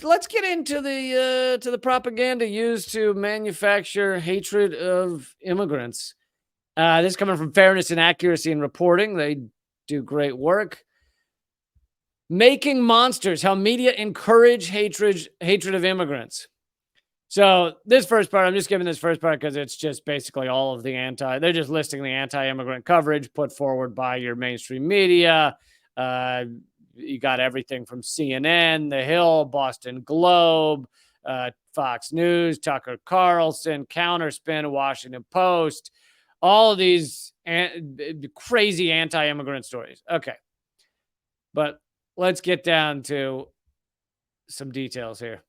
let's get into the propaganda used to manufacture hatred of immigrants. This is coming from Fairness and Accuracy in Reporting. They do great work. Making monsters: how media encourage hatred of immigrants. So this first part, I'm just giving this first part because it's just basically all of they're just listing the anti-immigrant coverage put forward by your mainstream media. You got everything from CNN, The Hill, Boston Globe, Fox News, Tucker Carlson, Counterspin, Washington Post, all of these crazy anti-immigrant stories. Okay. But let's get down to some details here.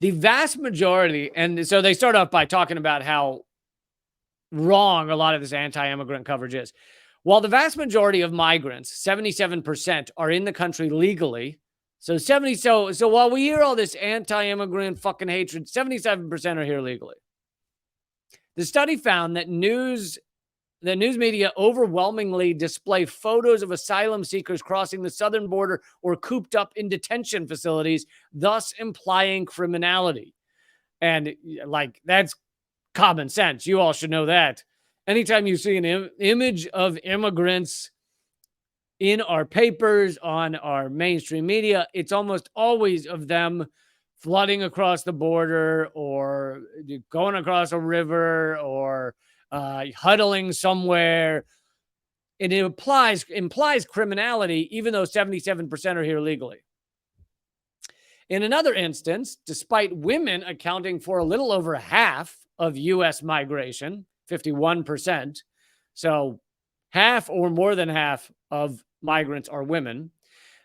The vast majority, and so they start off by talking about how wrong a lot of this anti-immigrant coverage is. While the vast majority of migrants, 77%, are in the country legally, so while we hear all this anti-immigrant fucking hatred, 77% are here legally. The study found that news media overwhelmingly display photos of asylum seekers crossing the southern border or cooped up in detention facilities, thus implying criminality. And like, that's common sense. You all should know that. Anytime you see an image of immigrants in our papers, on our mainstream media, it's almost always of them flooding across the border or going across a river or huddling somewhere. It implies criminality, even though 77% are here legally. In another instance, despite women accounting for a little over half of U.S. migration, 51%, so half or more than half of migrants are women,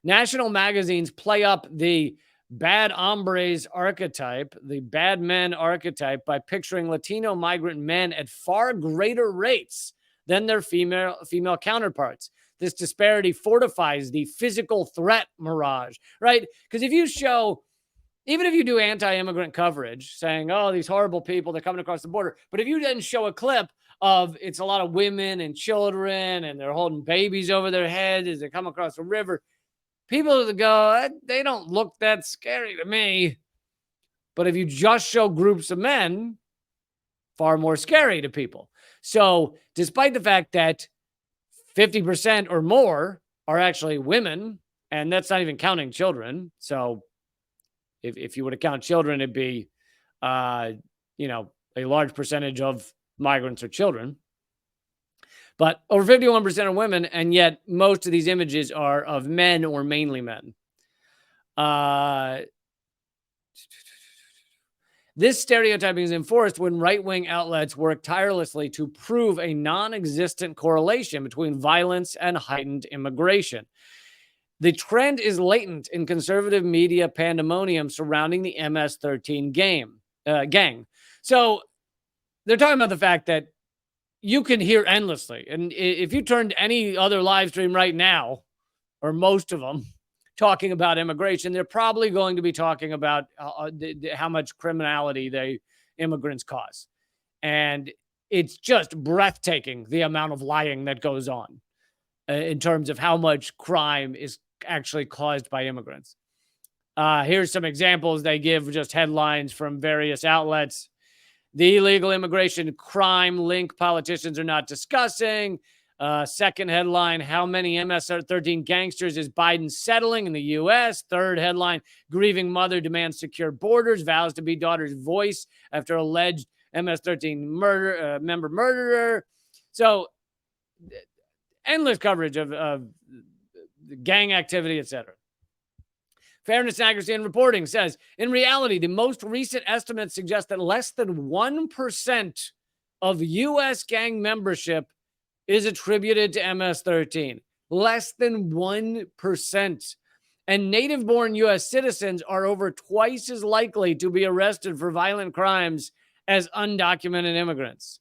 national magazines play up the bad hombres archetype, the bad men archetype, by picturing Latino migrant men at far greater rates than their female counterparts. This disparity fortifies the physical threat mirage, right? Because if you show, even if you do anti-immigrant coverage saying, oh, these horrible people, they're coming across the border, but if you then show a clip of it's a lot of women and children and they're holding babies over their heads as they come across the river, people that go, they don't look that scary to me. But if you just show groups of men, far more scary to people. So despite the fact that 50% or more are actually women, and that's not even counting children. So if you were to count children, it'd be, a large percentage of migrants are children. But over 51% are women, and yet most of these images are of men or mainly men. This stereotyping is enforced when right-wing outlets work tirelessly to prove a non-existent correlation between violence and heightened immigration. The trend is latent in conservative media pandemonium surrounding the MS-13 gang. So they're talking about the fact that you can hear endlessly. And if you turned any other live stream right now, or most of them, talking about immigration, they're probably going to be talking about how much criminality immigrants cause. And it's just breathtaking, the amount of lying that goes on in terms of how much crime is actually caused by immigrants. Here's some examples they give, just headlines from various outlets. The illegal immigration crime link politicians are not discussing. Second headline, how many MS-13 gangsters is Biden settling in the U.S.? Third headline, grieving mother demands secure borders, vows to be daughter's voice after alleged MS-13 member murderer. So endless coverage of gang activity, etc. Fairness, Accuracy, and Reporting says, in reality, the most recent estimates suggest that less than 1% of U.S. gang membership is attributed to MS-13. Less than 1%. And native-born U.S. citizens are over twice as likely to be arrested for violent crimes as undocumented immigrants.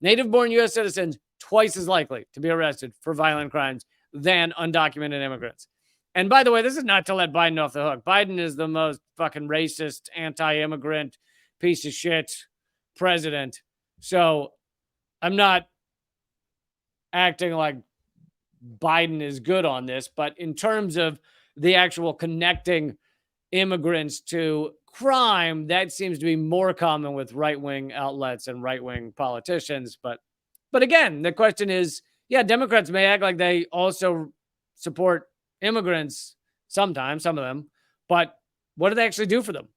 Native-born U.S. citizens, twice as likely to be arrested for violent crimes than undocumented immigrants. And by the way, this is not to let Biden off the hook. Biden is the most fucking racist, anti-immigrant, piece of shit president. So I'm not acting like Biden is good on this, but in terms of the actual connecting immigrants to crime. That seems to be more common with right-wing outlets and right-wing politicians. But again, the question is, yeah, Democrats may act like they also support immigrants sometimes, some of them, but what do they actually do for them?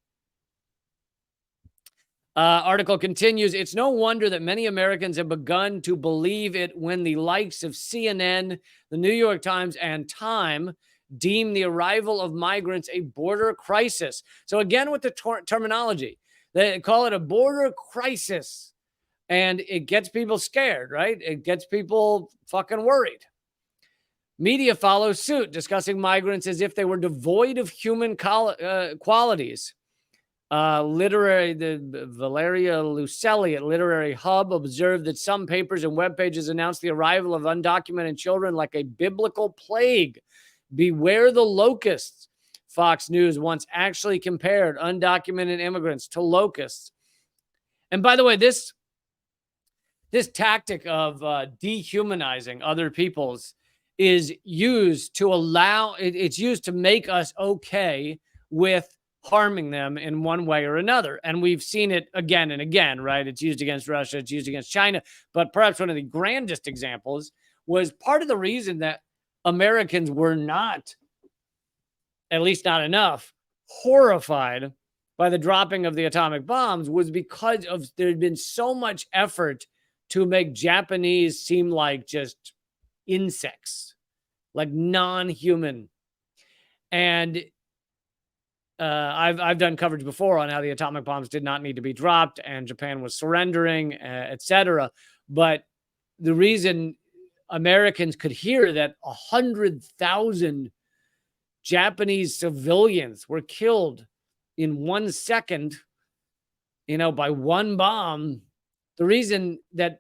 Article continues. It's no wonder that many Americans have begun to believe it when the likes of CNN, the New York Times, and Time deem the arrival of migrants a border crisis. So again, with the terminology, they call it a border crisis, and it gets people scared, right? It gets people fucking worried. Media follows suit, discussing migrants as if they were devoid of human qualities. The Valeria Lucelli at Literary Hub observed that some papers and web pages announced the arrival of undocumented children like a biblical plague. Beware the locusts. Fox News once actually compared undocumented immigrants to locusts. And by the way, this tactic of dehumanizing other peoples is used to it's used to make us okay with harming them in one way or another. And we've seen it again and again, right? It's used against Russia, it's used against China. But perhaps one of the grandest examples was part of the reason that Americans were not, at least not enough, horrified by the dropping of the atomic bombs was because there had been so much effort to make Japanese seem like just insects, like non-human. And I've done coverage before on how the atomic bombs did not need to be dropped and Japan was surrendering, etc. But the reason Americans could hear that 100,000 Japanese civilians were killed in 1 second, by one bomb, the reason that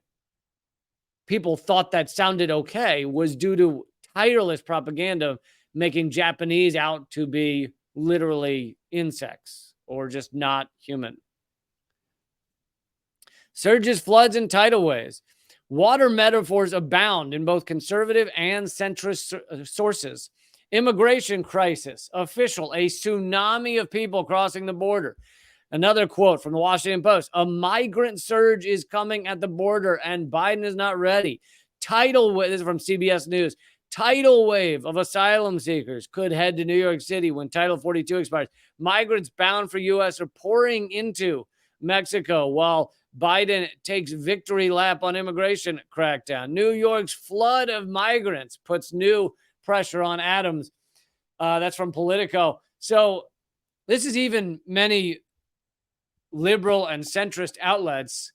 people thought that sounded okay was due to tireless propaganda making Japanese out to be literally insects or just not human. Surges, floods, and tidal waves. Water metaphors abound in both conservative and centrist sources. Immigration crisis, official, a tsunami of people crossing the border. Another quote from the Washington Post: a migrant surge is coming at the border and Biden is not ready. Tidal wave, this is from CBS News. Tidal wave of asylum seekers could head to New York City when Title 42 expires. Migrants bound for U.S. are pouring into Mexico while Biden takes victory lap on immigration crackdown. New York's flood of migrants puts new pressure on Adams. That's from Politico. So this is even many liberal and centrist outlets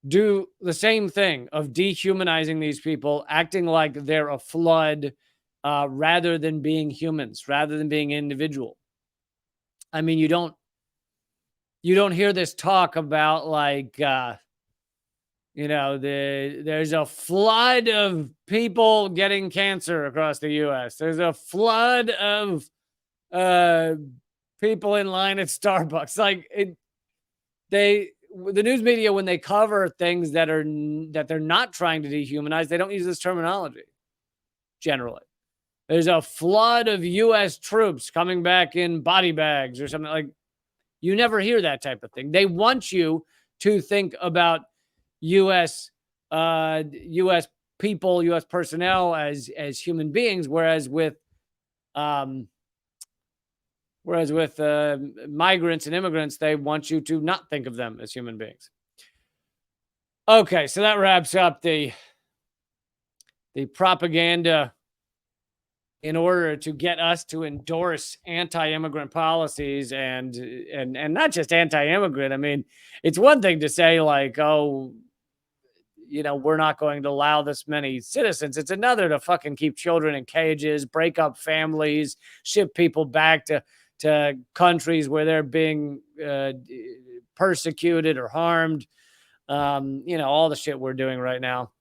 do the same thing of dehumanizing these people, acting like they're a flood rather than being humans, rather than being individual. I mean, you don't hear this talk about like, there's a flood of people getting cancer across the U.S. There's a flood of people in line at Starbucks. Like the news media, when they cover things that they're not trying to dehumanize, they don't use this terminology. Generally, there's a flood of U.S. troops coming back in body bags or something. Like, you never hear that type of thing. They want you to think about U.S. people, U.S. personnel as human beings, whereas with migrants and immigrants, they want you to not think of them as human beings. Okay, so that wraps up the propaganda in order to get us to endorse anti-immigrant policies and not just anti-immigrant. I mean, it's one thing to say like, oh, we're not going to allow this many citizens. It's another to fucking keep children in cages, break up families, ship people back to countries where they're being persecuted or harmed. All the shit we're doing right now.